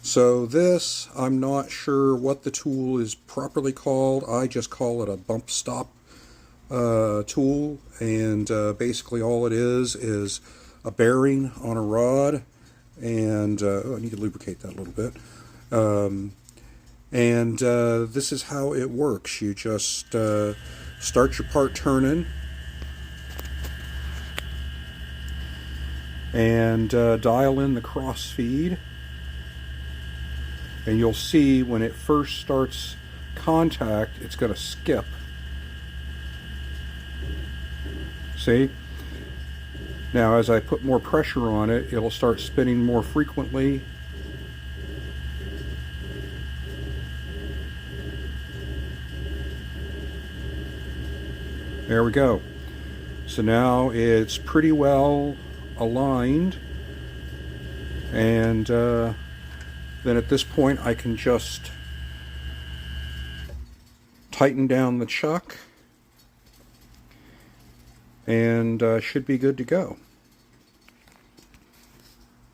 So this, I'm not sure what the tool is properly called. I just call it a bump stop tool, and basically all it is a bearing on a rod, and I need to lubricate that a little bit. This is how it works. You just start your part turning, and dial in the cross feed, and you'll see when it first starts contact, it's going to skip. See? Now as I put more pressure on it, it'll start spinning more frequently. There we go. So now it's pretty well aligned, and then at this point I can just tighten down the chuck, and should be good to go.